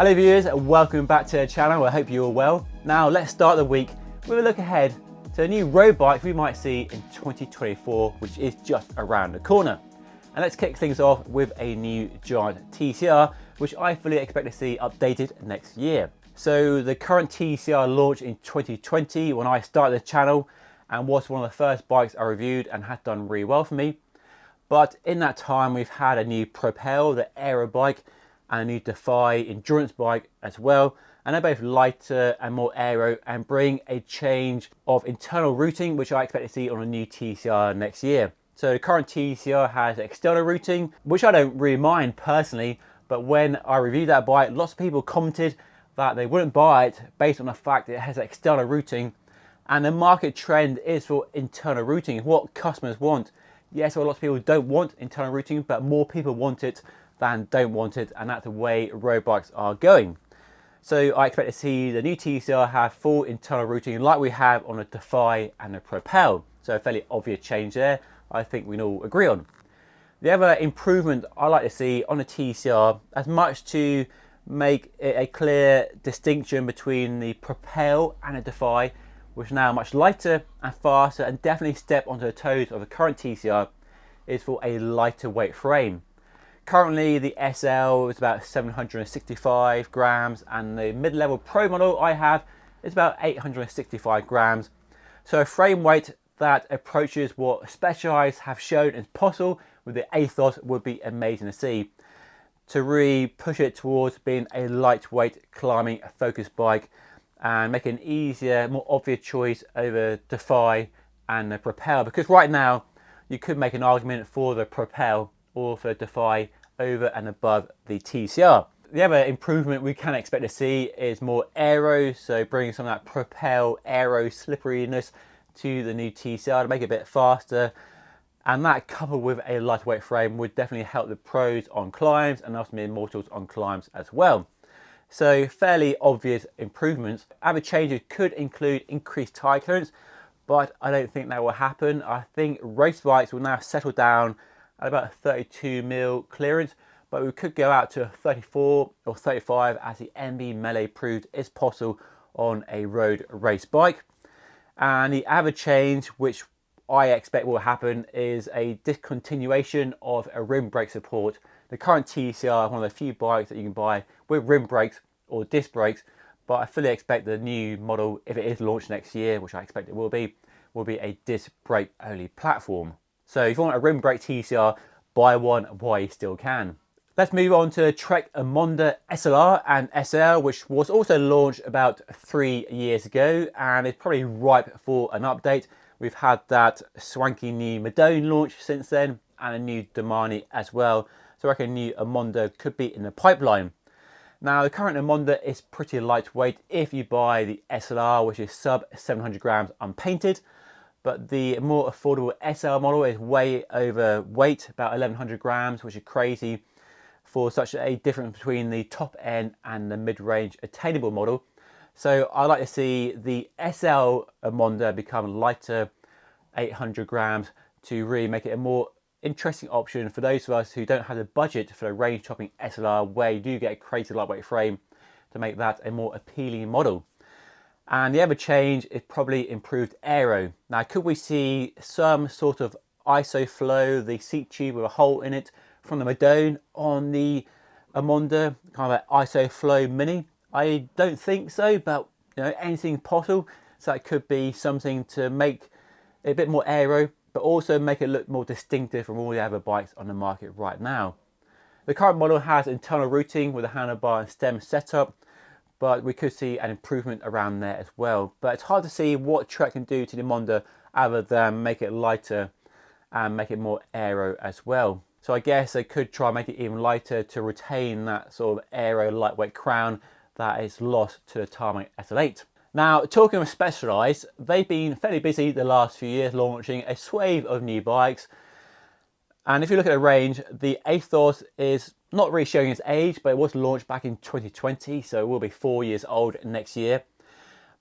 Hello viewers, welcome back to the channel. I hope you're all well. Now let's start the week with a look ahead to a new road bike we might see in 2024, which is just around the corner. And let's kick things off with a new Giant TCR, which I fully expect to see updated next year. So the current TCR launched in 2020 when I started the channel and was one of the first bikes I reviewed and had done really well for me. But in that time we've had a new Propel, the aero bike, and a new Defy endurance bike as well, and they're both lighter and more aero and bring a change of internal routing, which I expect to see on a new TCR next year. So the current TCR has external routing, which I don't really mind personally, but when I reviewed that bike, lots of people commented that they wouldn't buy it based on the fact that it has external routing, and the market trend is for internal routing, what customers want. Yes, well, lots of people don't want internal routing, but more people want it than don't want it, and that's the way road bikes are going. So I expect to see the new TCR have full internal routing like we have on a Defy and a Propel. So a fairly obvious change there, I think we can all agree on. The other improvement I like to see on a TCR, as much to make it a clear distinction between the Propel and a Defy, which is now much lighter and faster and definitely step onto the toes of the current TCR, is for a lighter weight frame. Currently the SL is about 765 grams and the mid-level Pro model I have is about 865 grams. So a frame weight that approaches what Specialized have shown is possible with the Athos would be amazing to see, to really push it towards being a lightweight climbing focused bike and make an easier, more obvious choice over Defy and the Propel, because right now you could make an argument for the Propel or for Defy over and above the TCR. The other improvement we can expect to see is more aero, so bringing some of that Propel aero slipperiness to the new TCR to make it a bit faster, and that coupled with a lightweight frame would definitely help the pros on climbs and also the immortals on climbs as well. So fairly obvious improvements. Other changes could include increased tyre clearance, but I don't think that will happen. I think race bikes will now settle down at about 32mm clearance, but we could go out to 34 or 35 as the MB Melee proved is possible on a road race bike. And the other change which I expect will happen is a discontinuation of a rim brake support. The current TCR is one of the few bikes that you can buy with rim brakes or disc brakes, but I fully expect the new model, if it is launched next year, which I expect it will be a disc brake only platform. So if you want a rim brake TCR, buy one while you still can. Let's move on to Trek Emonda SLR and SL, which was also launched about 3 years ago and is probably ripe for an update. We've had that swanky new Madone launch since then and a new Domani as well. So I reckon a new Emonda could be in the pipeline. Now the current Emonda is pretty lightweight if you buy the SLR, which is sub 700 grams unpainted. But the more affordable SL model is way overweight, about 1100 grams, which is crazy for such a difference between the top end and the mid-range attainable model. So I like to see the SL Emonda become lighter, 800 grams, to really make it a more interesting option for those of us who don't have the budget for a range topping SLR, where you do get a crazy lightweight frame, to make that a more appealing model. And the other change is probably improved aero. Now, could we see some sort of ISOFlow, the seat tube with a hole in it, from the Madone on the Emonda, kind of an ISOFlow Mini? I don't think so, but you know, anything possible. So that could be something to make it a bit more aero, but also make it look more distinctive from all the other bikes on the market right now. The current model has internal routing with a handlebar and stem setup, but we could see an improvement around there as well. But it's hard to see what Trek can do to the Emonda other than make it lighter and make it more aero as well. So I guess they could try and make it even lighter to retain that sort of aero lightweight crown that is lost to the Tarmac SL8. Now, talking of Specialized, they've been fairly busy the last few years launching a swathe of new bikes. And if you look at the range, the Athos is not really showing its age, but it was launched back in 2020, so it will be 4 years old next year.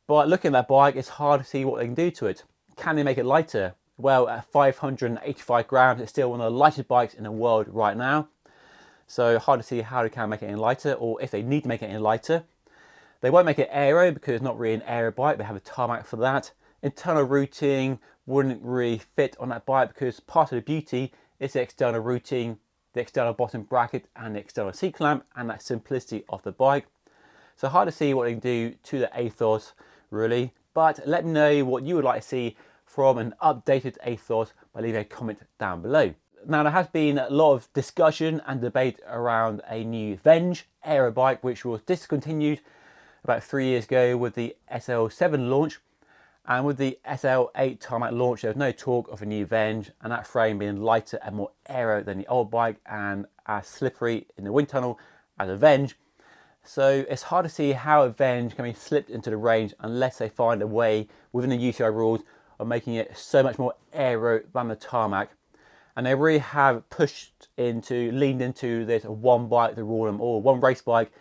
But looking at that bike, it's hard to see what they can do to it. Can they make it lighter? Well, at 585 grams, it's still one of the lightest bikes in the world right now. So hard to see how they can make it any lighter, or if they need to make it any lighter. They won't make it aero because it's not really an aero bike. They have a tarmac for that. Internal routing wouldn't really fit on that bike because part of the beauty is the external routing, the external bottom bracket and the external seat clamp, and that simplicity of the bike. So hard to see what they can do to the Athos really, but let me know what you would like to see from an updated Athos by leaving a comment down below. Now there has been a lot of discussion and debate around a new Venge aero bike which was discontinued about 3 years ago with the SL7 launch, and with the SL8 tarmac launch there was no talk of a new Venge, and that frame being lighter and more aero than the old bike and as slippery in the wind tunnel as a Venge. So it's hard to see how a Venge can be slipped into the range unless they find a way within the UCI rules of making it so much more aero than the tarmac. And they really have leaned into this one bike to rule them all, one race bike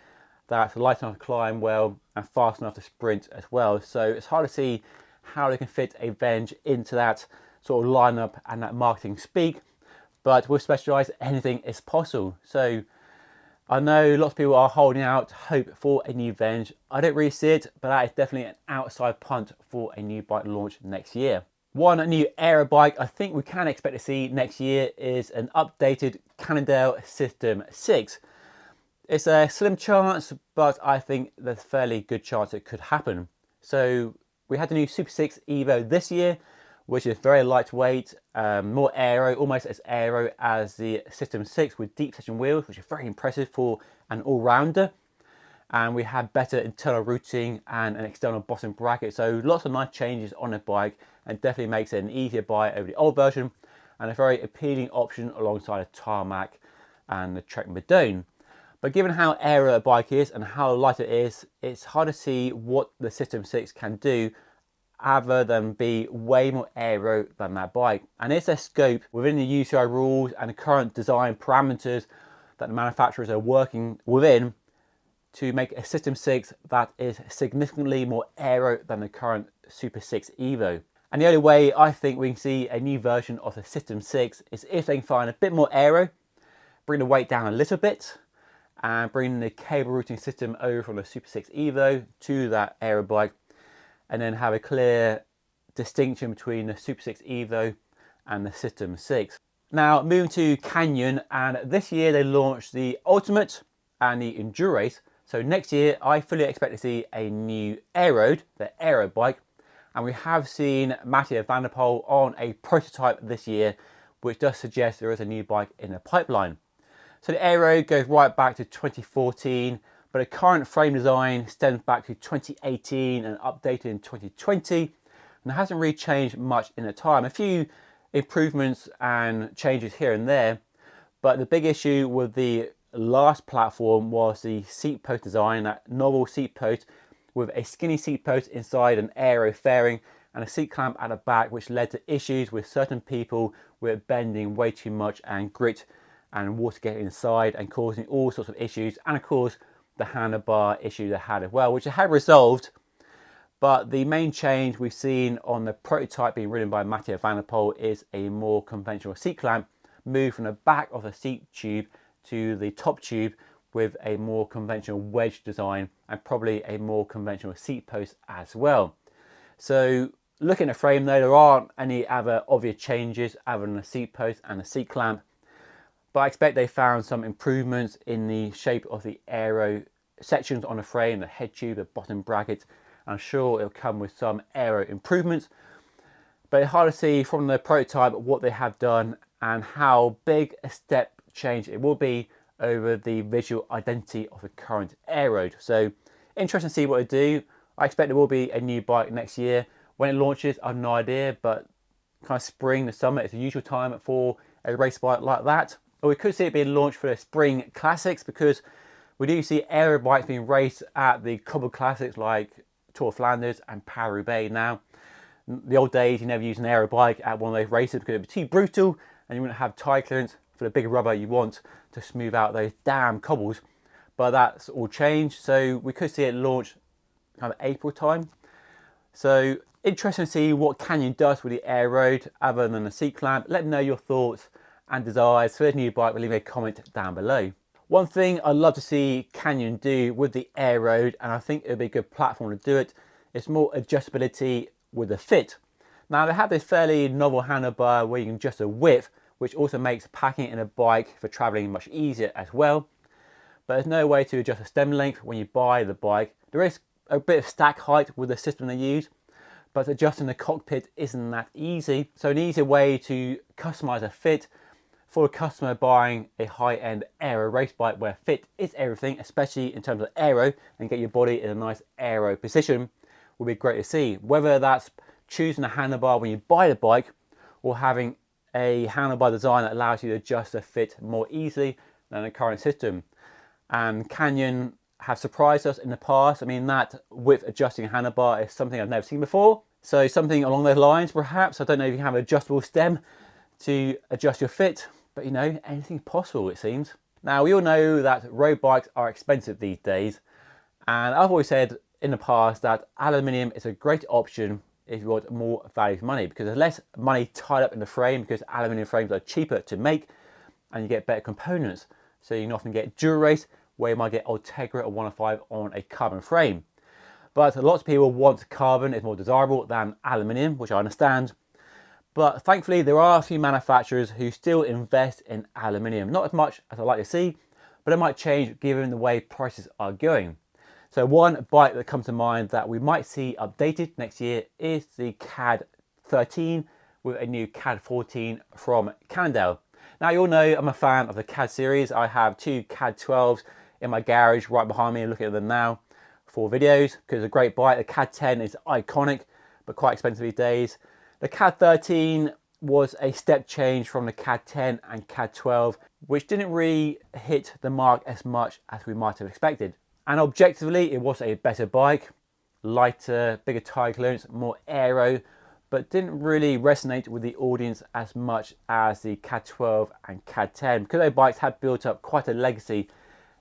that's light enough to climb well and fast enough to sprint as well. So it's hard to see how they can fit a Venge into that sort of lineup and that marketing speak. But with Specialized, anything is possible. So I know lots of people are holding out hope for a new Venge. I don't really see it, but that is definitely an outside punt for a new bike launch next year. One new aero bike I think we can expect to see next year is an updated Cannondale System 6. It's a slim chance, but I think there's a fairly good chance it could happen. So we had the new Super 6 Evo this year, which is very lightweight, more aero, almost as aero as the System 6 with deep section wheels, which are very impressive for an all-rounder. And we had better internal routing and an external bottom bracket. So lots of nice changes on the bike, and definitely makes it an easier buy over the old version and a very appealing option alongside a tarmac and the Trek Madone. But given how aero a bike is and how light it is, it's hard to see what the System 6 can do other than be way more aero than that bike. And it's a scope within the UCI rules and the current design parameters that the manufacturers are working within to make a System 6 that is significantly more aero than the current Super 6 Evo. And the only way I think we can see a new version of the System 6 is if they can find a bit more aero, bring the weight down a little bit, and bring the cable routing system over from the Super 6 Evo to that aero bike, and then have a clear distinction between the Super 6 Evo and the System 6. Now moving to Canyon, and this year they launched the Ultimate and the Endurace. So next year I fully expect to see a new Aeroad, the aero bike, and we have seen Mattia van der Poel on a prototype this year, which does suggest there is a new bike in the pipeline. So the aero goes right back to 2014, but the current frame design stems back to 2018 and updated in 2020, and it hasn't really changed much in the time. A few improvements and changes here and there, but the big issue with the last platform was the seat post design, that novel seat post with a skinny seat post inside an aero fairing and a seat clamp at the back, which led to issues with certain people with bending way too much and grit and water getting inside and causing all sorts of issues, and of course the handlebar issue they had as well, which they had resolved. But the main change we've seen on the prototype being ridden by Mattia van der Poel is a more conventional seat clamp, moved from the back of the seat tube to the top tube with a more conventional wedge design and probably a more conventional seat post as well. So looking at the frame though, there aren't any other obvious changes other than the seat post and the seat clamp. But I expect they found some improvements in the shape of the aero sections on the frame, the head tube, the bottom bracket. I'm sure it'll come with some aero improvements. But it's hard to see from the prototype what they have done and how big a step change it will be over the visual identity of the current Aeroad. So interesting to see what they do. I expect there will be a new bike next year. When it launches, I have no idea, but kind of spring, the summer is the usual time for a race bike like that. Or we could see it being launched for the Spring Classics, because we do see aero bikes being raced at the Cobble Classics like Tour of Flanders and Paris-Roubaix now. The old days, you never use an aero bike at one of those races because it would be too brutal and you wouldn't have tire clearance for the big rubber you want to smooth out those damn cobbles. But that's all changed, so we could see it launch kind of April time. So interesting to see what Canyon does with the Aeroad other than the seat clamp. Let me know your thoughts and desires for this new bike. Leave a comment down below. One thing I'd love to see Canyon do with the air road, and I think it would be a good platform to do it, is more adjustability with the fit. Now they have this fairly novel handlebar where you can adjust the width, which also makes packing in a bike for traveling much easier as well. But there's no way to adjust the stem length when you buy the bike. There is a bit of stack height with the system they use, but adjusting the cockpit isn't that easy. So an easier way to customize a fit for a customer buying a high-end aero race bike where fit is everything, especially in terms of aero, and get your body in a nice aero position, would be great to see. Whether that's choosing a handlebar when you buy the bike or having a handlebar design that allows you to adjust the fit more easily than the current system. And Canyon have surprised us in the past. I mean, that width adjusting handlebar is something I've never seen before. So something along those lines, perhaps. I don't know if you have an adjustable stem to adjust your fit, but you know, anything's possible, it seems. Now, we all know that road bikes are expensive these days. And I've always said in the past that aluminium is a great option if you want more value for money, because there's less money tied up in the frame, because aluminium frames are cheaper to make and you get better components. So you can often get Dura-Race where you might get Ultegra or 105 on a carbon frame. But lots of people want carbon, it's more desirable than aluminium, which I understand. But thankfully there are a few manufacturers who still invest in aluminium. Not as much as I'd like to see, but it might change given the way prices are going. So one bike that comes to mind that we might see updated next year is the CAAD13 with a new CAAD14 from Cannondale. Now you all know I'm a fan of the CAAD series. I have two CAAD12s in my garage right behind me, looking at them now for videos because it's a great bike. The CAAD10 is iconic but quite expensive these days. The CAAD13 was a step change from the CAAD10 and CAAD12, which didn't really hit the mark as much as we might have expected. And objectively, it was a better bike, lighter, bigger tire clearance, more aero, but didn't really resonate with the audience as much as the CAAD12 and CAAD10, because those bikes had built up quite a legacy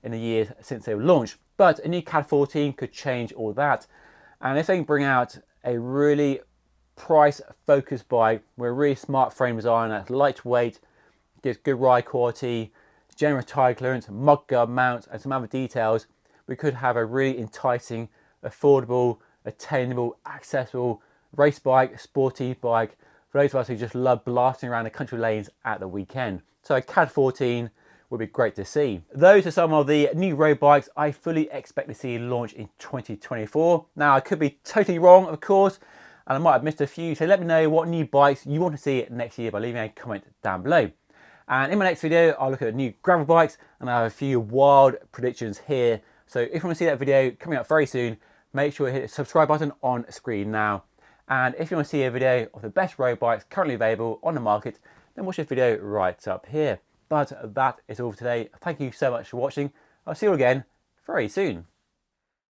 in the years since they were launched. But a new CAAD14 could change all that. And if they can bring out a really price-focused bike with a really smart frame design that's lightweight, gives good ride quality, generous tire clearance, mudguard mounts, and some other details, we could have a really enticing, affordable, attainable, accessible race bike, sporty bike for those of us who just love blasting around the country lanes at the weekend. So CAAD14 would be great to see. Those are some of the new road bikes I fully expect to see launch in 2024. Now I could be totally wrong, of course, and I might have missed a few, so let me know what new bikes you want to see next year by leaving a comment down below. And in my next video, I'll look at new gravel bikes and I have a few wild predictions here. So if you want to see that video coming up very soon, make sure you hit the subscribe button on screen now. And if you want to see a video of the best road bikes currently available on the market, then watch this video right up here. But that is all for today. Thank you so much for watching. I'll see you again very soon.